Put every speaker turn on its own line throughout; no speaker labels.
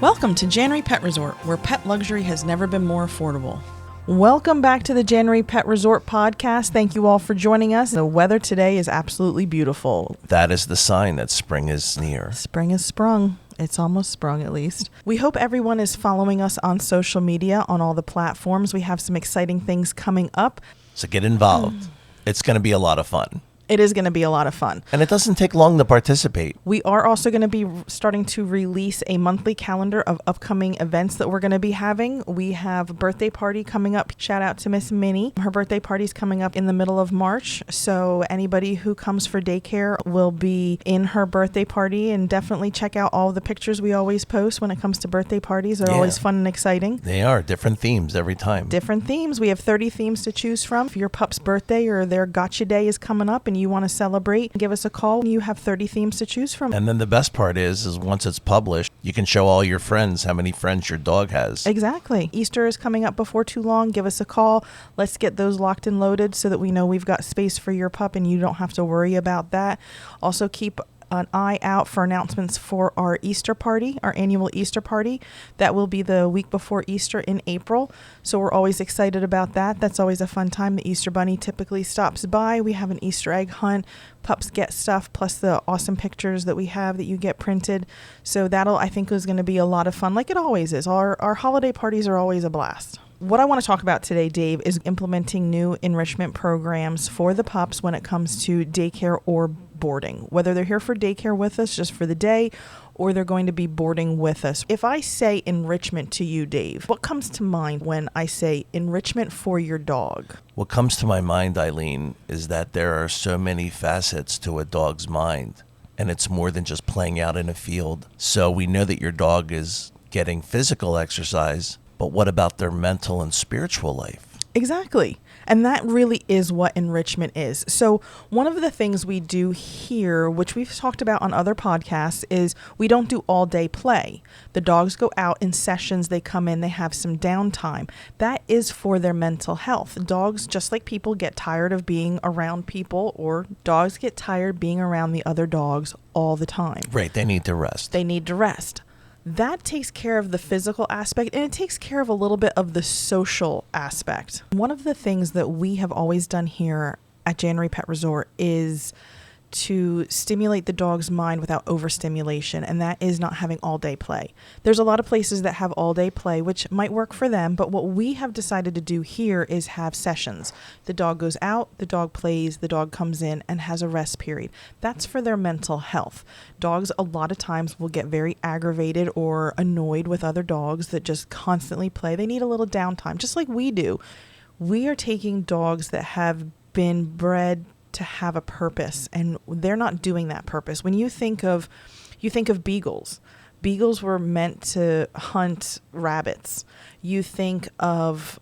Welcome to Janry Pet Resort, where pet luxury has never been more affordable. Welcome back to the Janry Pet Resort podcast. Thank you all for joining us. The weather today is absolutely beautiful.
That is the sign that spring is near.
Spring is sprung. It's almost sprung, at least. We hope everyone is following us on social media, on all the platforms. We have some exciting things coming up.
So get involved. It's going to be a lot of fun.
It is going to be a lot of fun.
And it doesn't take long to participate.
We are also going to be starting to release a monthly calendar of upcoming events that we're going to be having. We have a birthday party coming up. Shout out to Miss Minnie. Her birthday party is coming up in the middle of March. So anybody who comes for daycare will be in her birthday party, and definitely check out all the pictures we always post when it comes to birthday parties. They're always fun and exciting.
They are. Different themes every time.
Different themes. We have 30 themes to choose from. If your pup's birthday or their gotcha day is coming up and you want to celebrate, give us a call. You have 30 themes to choose from.
And then the best part is once it's published, you can show all your friends how many friends your dog has.
Exactly. Easter is coming up before too long. Give us a call. Let's get those locked and loaded so that we know we've got space for your pup and you don't have to worry about that. Also, keep an eye out for announcements for our Easter party, our annual Easter party. That will be the week before Easter in April. So we're always excited about that. That's always a fun time. The Easter Bunny typically stops by. We have an Easter egg hunt. Pups get stuff, plus the awesome pictures that we have that you get printed. So that'll, I think, is going to be a lot of fun, like it always is. Our holiday parties are always a blast. What I want to talk about today, Dave, is implementing new enrichment programs for the pups when it comes to daycare or boarding, whether they're here for daycare with us just for the day or they're going to be boarding with us. If I say enrichment to you, Dave, what comes to mind when I say enrichment for your dog?
What comes to my mind, Eileen, is that there are so many facets to a dog's mind, and it's more than just playing out in a field. So we know that your dog is getting physical exercise, but what about their mental and spiritual life?
Exactly. And that really is what enrichment is. So one of the things we do here, which we've talked about on other podcasts, is we don't do all day play. The dogs go out in sessions, they come in, they have some downtime. That is for their mental health. Dogs, just like people, get tired of being around people, or dogs get tired being around the other dogs all the time.
Right, they need to rest.
They need to rest. That takes care of the physical aspect, and it takes care of a little bit of the social aspect. One of the things that we have always done here at Janry Pet Resort is to stimulate the dog's mind without overstimulation, and that is not having all-day play. There's a lot of places that have all-day play, which might work for them, but what we have decided to do here is have sessions. The dog goes out, the dog plays, the dog comes in and has a rest period. That's for their mental health. Dogs a lot of times will get very aggravated or annoyed with other dogs that just constantly play. They need a little downtime, just like we do. We are taking dogs that have been bred to have a purpose, and they're not doing that purpose. When you think of beagles were meant to hunt rabbits. You think of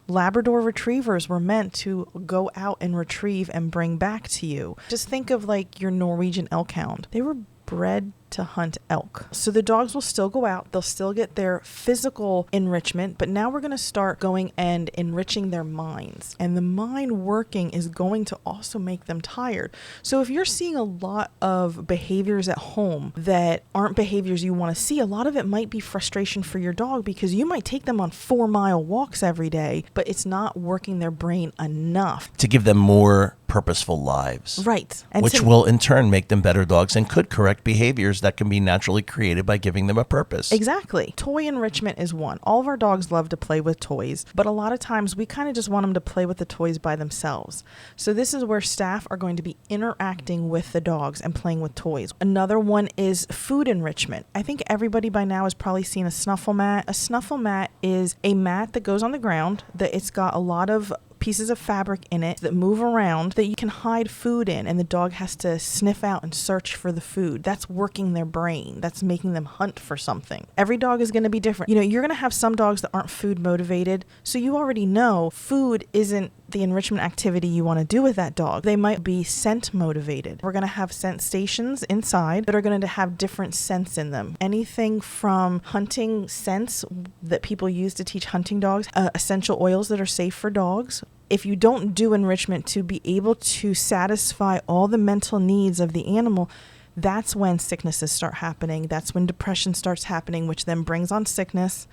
Labrador retrievers were meant to go out and retrieve and bring back to you. Just think of like your Norwegian elk hound. They were bred to hunt elk. So the dogs will still go out, they'll still get their physical enrichment, but now we're going to start going and enriching their minds. And the mind working is going to also make them tired. So if you're seeing a lot of behaviors at home that aren't behaviors you want to see, a lot of it might be frustration for your dog, because you might take them on 4-mile walks every day, but it's not working their brain enough
to give them more purposeful lives.
Right.
And which will in turn make them better dogs and could correct behaviors that can be naturally created by giving them a purpose.
Exactly. Toy enrichment is one. All of our dogs love to play with toys, but a lot of times we kind of just want them to play with the toys by themselves. So this is where staff are going to be interacting with the dogs and playing with toys. Another one is food enrichment. I think everybody by now has probably seen a snuffle mat. A snuffle mat is a mat that goes on the ground, that it's got a lot of pieces of fabric in it that move around that you can hide food in, and the dog has to sniff out and search for the food. That's working their brain. That's making them hunt for something. Every dog is going to be different. You're going to have some dogs that aren't food motivated, so you already know food isn't the enrichment activity you want to do with that dog. They might be scent motivated. We're going to have scent stations inside that are going to have different scents in them. Anything from hunting scents that people use to teach hunting dogs, essential oils that are safe for dogs. If you don't do enrichment to be able to satisfy all the mental needs of the animal, that's when sicknesses start happening. That's when depression starts happening, which then brings on sickness.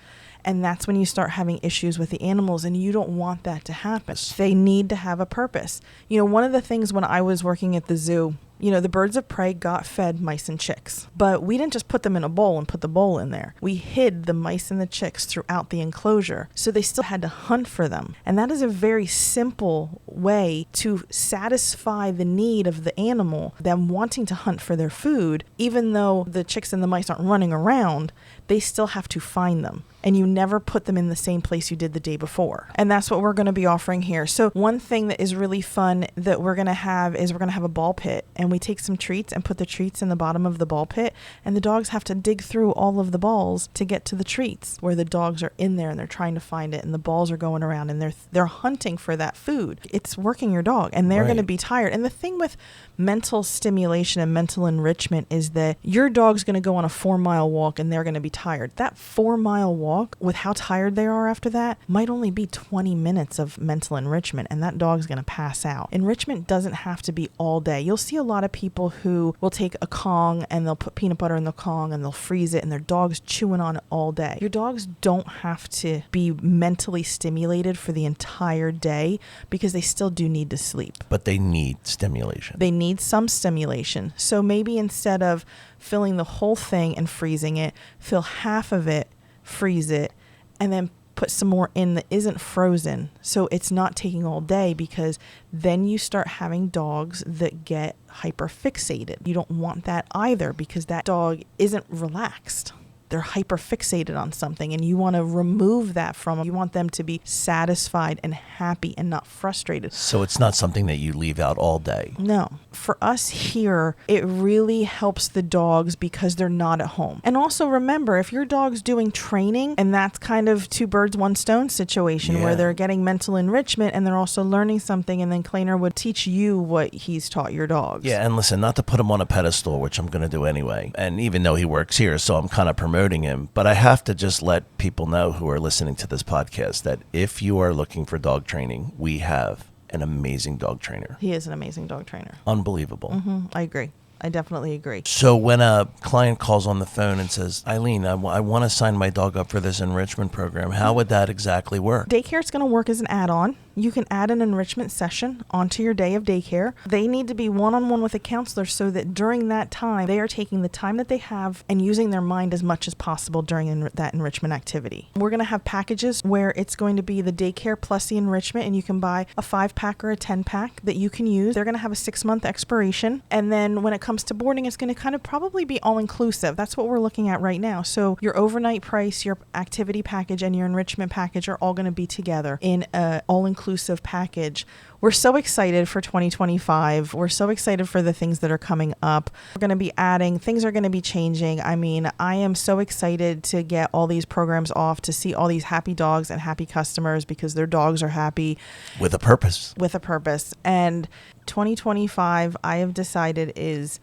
And that's when you start having issues with the animals, and you don't want that to happen. They need to have a purpose. One of the things when I was working at the zoo, the birds of prey got fed mice and chicks, but we didn't just put them in a bowl and put the bowl in there. We hid the mice and the chicks throughout the enclosure, so they still had to hunt for them. And that is a very simple way to satisfy the need of the animal, them wanting to hunt for their food. Even though the chicks and the mice aren't running around, they still have to find them. And you never put them in the same place you did the day before. And that's what we're going to be offering here. So one thing that is really fun that we're going to have is we're going to have a ball pit, and we take some treats and put the treats in the bottom of the ball pit, and the dogs have to dig through all of the balls to get to the treats, where the dogs are in there and they're trying to find it, and the balls are going around and they're hunting for that food. It's working your dog, and they're going to be tired. And the thing with mental stimulation and mental enrichment is that your dog's going to go on a 4-mile walk and they're going to be tired. That 4-mile walk, with how tired they are after that, might only be 20 minutes of mental enrichment, and that dog's going to pass out. Enrichment doesn't have to be all day. You'll see a lot of people who will take a Kong and they'll put peanut butter in the Kong and they'll freeze it, and their dog's chewing on it all day. Your dogs don't have to be mentally stimulated for the entire day, because they still do need to sleep.
But they need stimulation.
They need some stimulation. So maybe instead of filling the whole thing and freezing it, fill half of it, freeze it, and then put some more in that isn't frozen, so it's not taking all day, because then you start having dogs that get hyperfixated. You don't want that either, because that dog isn't relaxed. They're hyperfixated on something, and you want to remove that from them. You want them to be satisfied and happy and not frustrated.
So it's not something that you leave out all day.
No. For us here, it really helps the dogs because they're not at home. And also remember, if your dog's doing training, and that's kind of 2 birds, 1 stone situation, where they're getting mental enrichment and they're also learning something, and then Kleiner would teach you what he's taught your dogs.
Yeah, and listen, not to put him on a pedestal, which I'm going to do anyway, and even though he works here, so I'm kind of promoting him, but I have to just let people know who are listening to this podcast that if you are looking for dog training, we have an amazing dog trainer.
He is an amazing dog trainer.
Unbelievable.
I agree. I definitely agree.
So when a client calls on the phone and says, Eileen, I want to sign my dog up for this enrichment program, how would that exactly work?
Daycare is going to work as an add-on. You can add an enrichment session onto your day of daycare. They need to be one-on-one with a counselor, so that during that time, they are taking the time that they have and using their mind as much as possible during that enrichment activity. We're going to have packages where it's going to be the daycare plus the enrichment, and you can buy a 5-pack or a 10-pack that you can use. They're going to have a 6-month expiration. And then when it comes to boarding, it's going to kind of probably be all-inclusive. That's what we're looking at right now. So your overnight price, your activity package, and your enrichment package are all going to be together in an all-inclusive package. We're so excited for 2025. We're so excited for the things that are coming up. We're going to be adding, things are going to be changing. I mean, I am so excited to get all these programs off, to see all these happy dogs and happy customers, because their dogs are happy. With a purpose. With a purpose. And 2025, I have decided is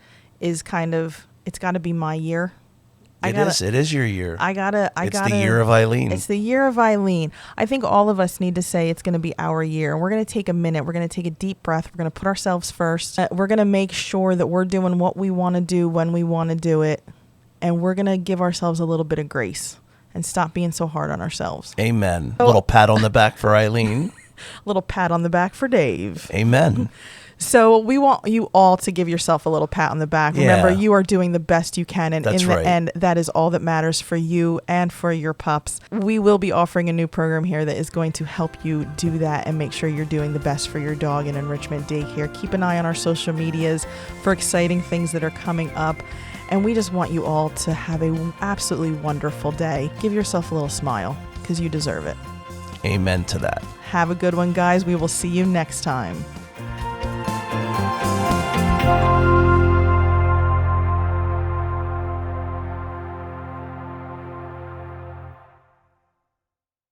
kind of, it's got to be my year.
It is your year.
It's
the year of Eileen.
It's the year of Eileen. I think all of us need to say it's going to be our year. And we're going to take a minute. We're going to take a deep breath. We're going to put ourselves first. We're going to make sure that we're doing what we want to do when we want to do it. And we're going to give ourselves a little bit of grace and stop being so hard on ourselves.
Amen. A little pat on the back for Eileen.
A little pat on the back for Dave.
Amen.
So we want you all to give yourself a little pat on the back. Remember, you are doing the best you can. And in the end, that is all that matters for you and for your pups. We will be offering a new program here that is going to help you do that and make sure you're doing the best for your dog in Enrichment Daycare. Keep an eye on our social medias for exciting things that are coming up. And we just want you all to have an absolutely wonderful day. Give yourself a little smile, because you deserve it.
Amen to that.
Have a good one, guys. We will see you next time.